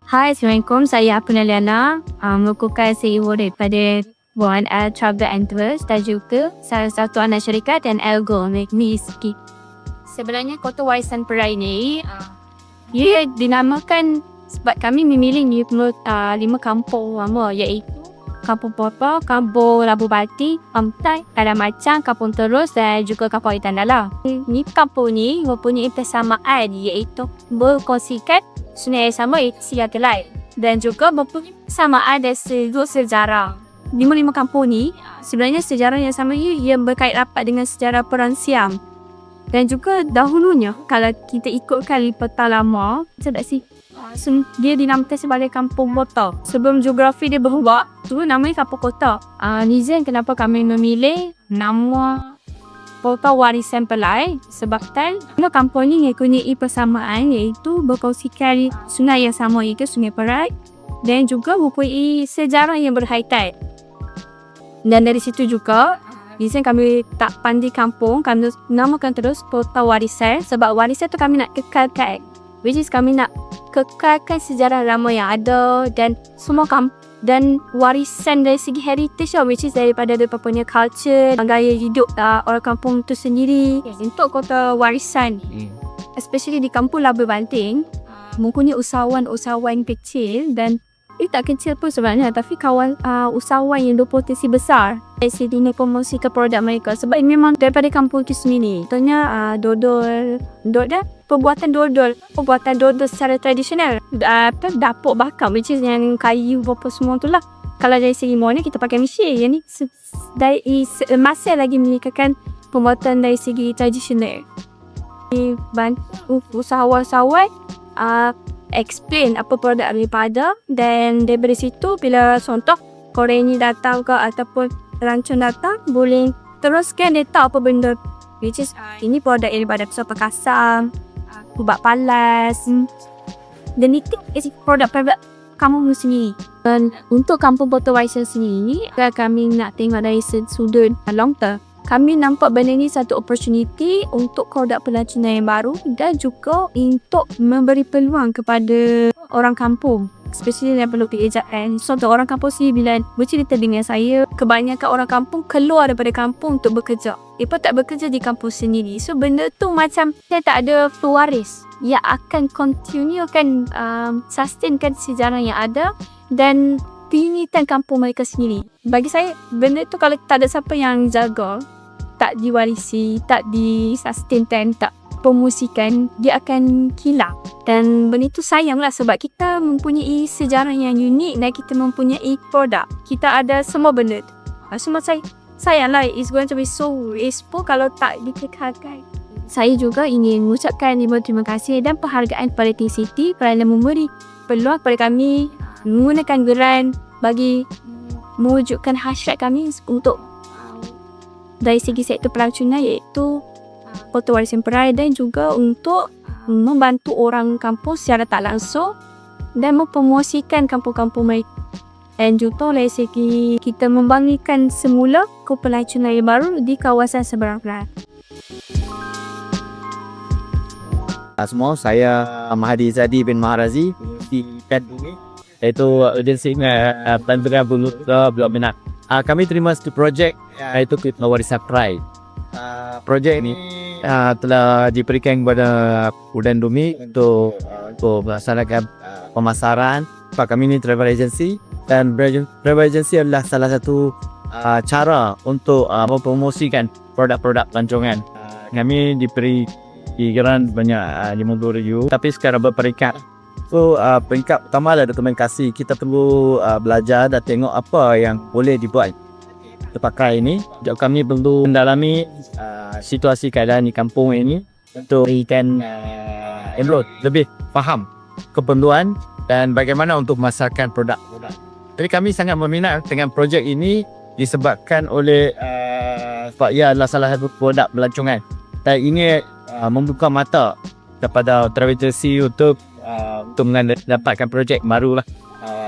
Hai, Assalamualaikum. Saya Apuna Liana, merupakan CEO daripada One Travel and Tours dan juga salah satu anak syarikat dan Elgo Miski. Sebenarnya Kota Warisan Perai ni, ia dinamakan sebab kami memilih 5 kampung lama, iaitu Kampung Popo, Kampung Labu Bati, Amtai, Kadang Macang, Kampung Terus dan juga Kampung Air Tandala. Ni kampung ni mempunyai persamaan iaitu berkongsikan sungai yang sama iaitu Siar Kelai dan juga mempunyai persamaan dari sudut sejarah. 5 kampung ni sebenarnya sejarah yang sama ia berkait rapat dengan sejarah Perang Siam. Dan juga dahulunya kalau kita ikutkan liputan lama, dia dinamakan sebagai Kampung Kota. Sebelum geografi dia berubah, tu namanya Kampung Kota. Reason kenapa kami memilih nama Kota Warisan Perai sebabkan kampung ni mempunyai persamaan iaitu berkongsikan sungai yang sama iaitu Sungai Perai dan juga mempunyai sejarah yang berkaitan. Dan dari situ juga reason kami tak pandai kampung, kami namakan terus Kota Warisan sebab warisan tu kami nak kekalkan, which is kami nak kekalkan sejarah lama yang ada dan semua dan warisan dari segi heritage which is daripada mereka punya culture, gaya hidup orang kampung tu sendiri. Untuk Kota Warisan especially di Kampung Labu Banting mempunyai usahawan kecil dan tak kecil pun sebenarnya, tapi usahawan yang berpotensi besar dari segi promosikan produk mereka sebab ini memang daripada kampung itu sendiri. Contohnya pembuatan dodol secara tradisional, dapur bakar which is yang kayu apa semua tu lah. Kalau dari segi modern kita pakai mesin, yang ni masih lagi meningkatkan pembuatan dari segi tradisional. Usahawan explain apa produk daripada, dan daripada situ bila contoh korang ni datang ke ataupun rancun datang, boleh teruskan data apa benda which is ini produk daripada Pesawat Perkasam, Kubak Palas dan itu produk kamu sendiri. Dan untuk Kampung Kota Warisan sendiri, kami nak tengok dari sudut long term, kami nampak benda ni satu opportunity untuk produk pelancongan yang baru dan juga untuk memberi peluang kepada orang kampung, especially yang perlu keejaan. So untuk orang kampung sendiri, bila bercerita dengan saya, kebanyakan orang kampung keluar daripada kampung untuk bekerja. Mereka tak bekerja di kampung sendiri. So benda tu macam saya tak ada pewaris yang akan continuekan sustainkan sejarah yang ada dan keunikan kampung mereka sendiri. Bagi saya, benda tu kalau tak ada siapa yang jaga, tak diwarisi, tak disustain, tak promosikan, dia akan hilang. Dan benda itu sayanglah sebab kita mempunyai sejarah yang unik dan kita mempunyai produk. Kita ada semua benda tu. Semua sayanglah, it's going to be so wasteful kalau tak dikekalkan. Saya juga ingin mengucapkan terima kasih dan penghargaan kepada TCT kerana memberi peluang kepada kami menggunakan geran bagi mewujudkan hasrat kami untuk dari segi sektor pelancongan iaitu Kota Warisan Perai dan juga untuk membantu orang kampung secara tak langsung dan mempromosikan kampung-kampung mereka. Dan juga dari segi kita membangunkan semula pelancongan yang baru di kawasan seberang Perai. Semua, saya Mahdi Zadi bin Maharazi di Kadungi, iaitu agensi Bantuan Blok Minat. Kami terima satu projek iaitu Kota Warisan Perai. Projek ini telah diberikan kepada Udan Dumi untuk melaksanakan pemasaran. Kami ini travel agency dan travel agency adalah salah satu cara untuk mempromosikan produk-produk pelancongan. Kami diberi geran banyak 50,000 tapi sekarang berperingkat. So peringkat pertama adalah dokumentasi. Kita perlu belajar dan tengok apa yang boleh dibuat terpakai ini. Jadi kami perlu mendalami situasi keadaan di kampung ini untuk berikan lebih faham keperluan dan bagaimana untuk memasarkan produk. Jadi kami sangat berminat dengan projek ini disebabkan oleh sebab ia adalah salah satu produk pelancongan. Dan ini membuka mata kepada travel agency untuk mendapatkan projek baru lah,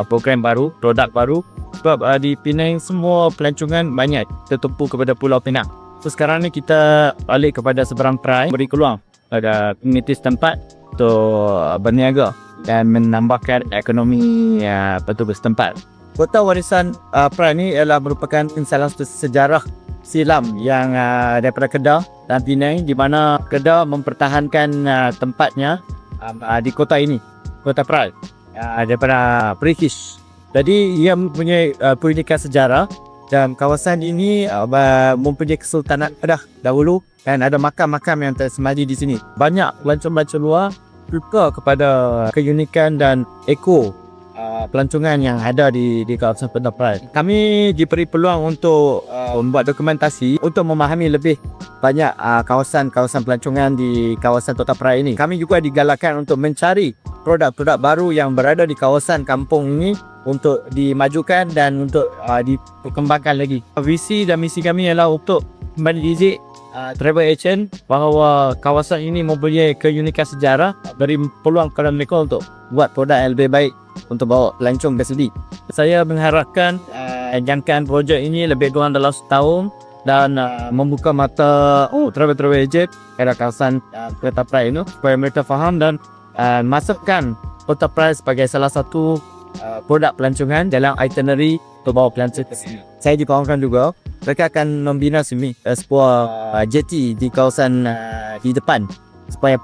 program baru, produk baru. Sebab di Penang semua pelancongan banyak tertumpu kepada Pulau Pinang. So sekarang ni kita balik kepada seberang Perai, beri peluang pada komuniti setempat untuk berniaga dan menambahkan ekonomi betul setempat. Kota Warisan Pride ni ialah merupakan salah satu sejarah silam yang daripada Kedah dan Penang, di mana Kedah mempertahankan tempatnya di kota ini, Kota Pride, daripada British. Jadi ia mempunyai pendidikan sejarah, dan kawasan ini mempunyai Kesultanan Kedah dahulu, dan ada makam-makam yang tersemayam di sini. Banyak pelancong-pelancong luar suka kepada keunikan dan pelancongan yang ada di kawasan Kota Pride. Kami diberi peluang untuk membuat dokumentasi untuk memahami lebih banyak kawasan-kawasan pelancongan di kawasan Kota Pride ini. Kami juga digalakkan untuk mencari produk-produk baru yang berada di kawasan kampung ini untuk dimajukan dan untuk dikembangkan lagi. Visi dan misi kami ialah untuk mendidik travel agent bahawa kawasan ini mempunyai keunikan sejarah, beri peluang kepada mereka untuk buat produk yang lebih baik untuk bawa pelancong ke sini. Saya mengharapkan jangkaan projek ini lebih kurang dalam setahun dan membuka mata travel agent pada kawasan Kota Pride ini supaya mereka faham dan masukkan Kota Pride sebagai salah satu produk pelancongan dalam itinerary untuk bawa pelancong ke sini. Saya dipahamkan juga mereka akan membina sebuah jetty di kawasan di depan supaya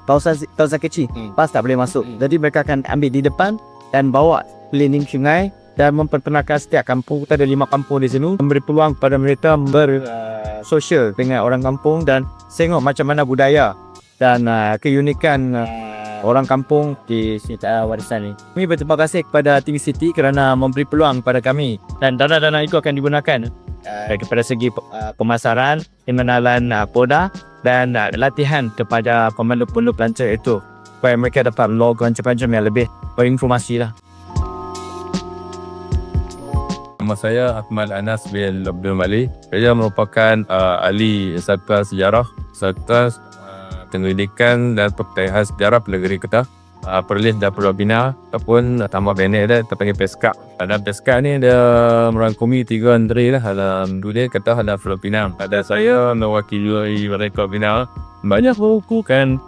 kawasan kecil pas tak boleh masuk. Jadi mereka akan ambil di depan dan bawa keliling sungai dan memperkenalkan setiap kampung. Kita ada 5 kampung di sini, memberi peluang kepada mereka bersosial dengan orang kampung dan tengok macam mana budaya dan keunikan orang kampung di warisan ini. Kami berterima kasih kepada Think City kerana memberi peluang kepada kami, dan dana-dana itu akan digunakan kepada segi pemasaran, pengenalan produk dan latihan kepada pemandu-pemandu pelancong itu supaya mereka dapat log pelancong yang lebih berinformasi lah. Nama saya Ahmad Anas bin Abdul Malik. Saya merupakan ahli Satgas Sejarah, Satgas Penyelidikan dan Pertahanan Sejarah Negeri Kedah, Perlis dan Pulau Bina ataupun tambah pendek dia terpanggil PESKA. Dan PESKA ni dia merangkumi 3 menteri lah, dalam Dunia Kedah dan Pulau Bina. Ada saya mewakili mereka Bina. Banyak melakukan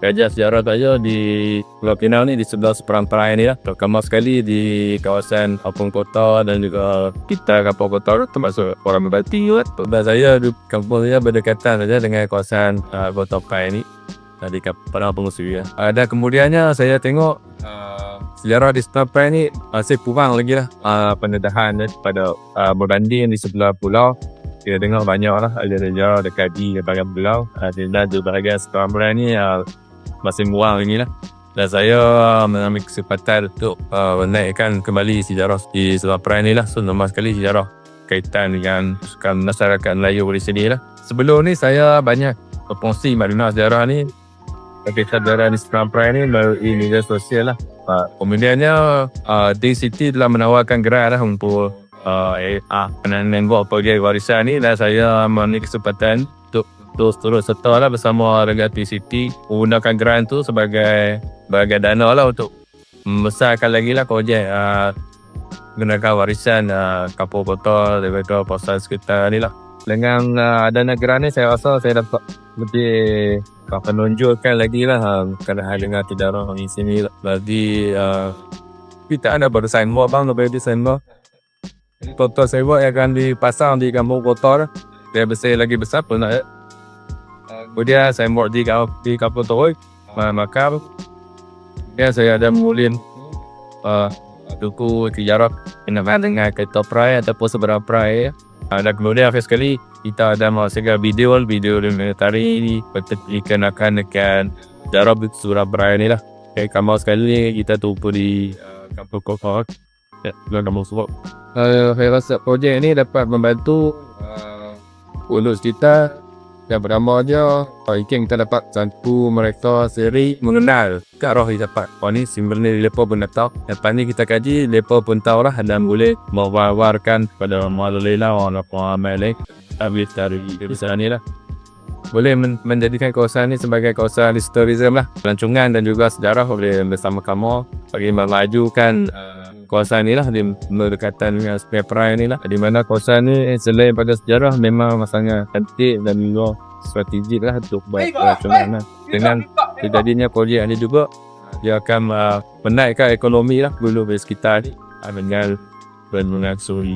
kajian sejarah saya di Pulau Pinang ni, di sebelah seberang perai ni lah, terutama sekali di kawasan kampung kota dan juga kita kampung kota termasuk orang Berbati kan. Sebab saya di kampung saya berdekatan saja dengan kawasan kota perai ni di Padang Pengusui. Dan kemudiannya saya tengok sejarah di sebelah perai ni masih kurang lagi lah pendedahan pada berbanding di sebelah pulau. Kita tengok banyak lah ada sejarah dekat di bahagian pulau dan di bahagian sebelah perai ni masih kurang lagi lah. Dan saya mengambil kesempatan untuk menaikkan kembali sejarah di sebelah perai ni lah. So normal sekali sejarah kaitan dengan masyarakat Melayu di sini lah. Sebelum ni saya banyak berkongsi maklumat sejarah ni, kaitan sejarah di sebelah perai ni melalui media sosial lah. Kemudiannya Think City telah menawarkan gerak lah untuk membuat projek warisan ni, dan saya mengambil kesempatan untuk turut serta lah bersama dengan Think City menggunakan grant tu sebagai dana lah untuk membesarkan lagi lah projek gunakan warisan kampung kota daripada kawasan sekitar ni lah. Dengan dana grant ni saya rasa saya dapat lebih menunjukkan lagi lah kerana dengan tidak orang di sini lah. Jadi kita ada baru signboard bang, lebih di signboard kota signboard yang akan dipasang di kampung kota lah. Dia besar lagi besar pun nak. Kemudian signboard di kampung Toroi makam. Ya, saya ada mulin buku sejarah kenapa dengan Kota Pride ataupun seberang Pride. Dan kemudian akhir sekali kita ada menghasilkan video dokumentari ini berkenaan dengan sejarah seberang Pride ni lah. Kamu sekali kita tumpu di kampung Kota. Ya, kampung Subak. Saya rasa projek ini dapat membantu untuk kita dan pertama dia kita dapat bantu mereka sendiri mengenal ke arah yang dapat. Ni sebenarnya mereka pun dah tahu. Lepas ni kita kaji, mereka pun tahu lah dan boleh mewawarkan pada melalui lah orang Malay habis dari sana ni lah. Boleh menjadikan kawasan ni sebagai kawasan historism lah, pelancongan dan juga sejarah boleh bersama kamu bagi memajukan kawasan ni lah di berdekatan dengan Sebelah Perai ni lah, di mana kawasan ni selain pada sejarah memang sangat cantik dan juga strategik lah untuk buat pelancongan lah. Dengan terjadinya projek ni juga Dia akan menaikkan ekonomi lah dulu di sekitar ni dengan mengasuhi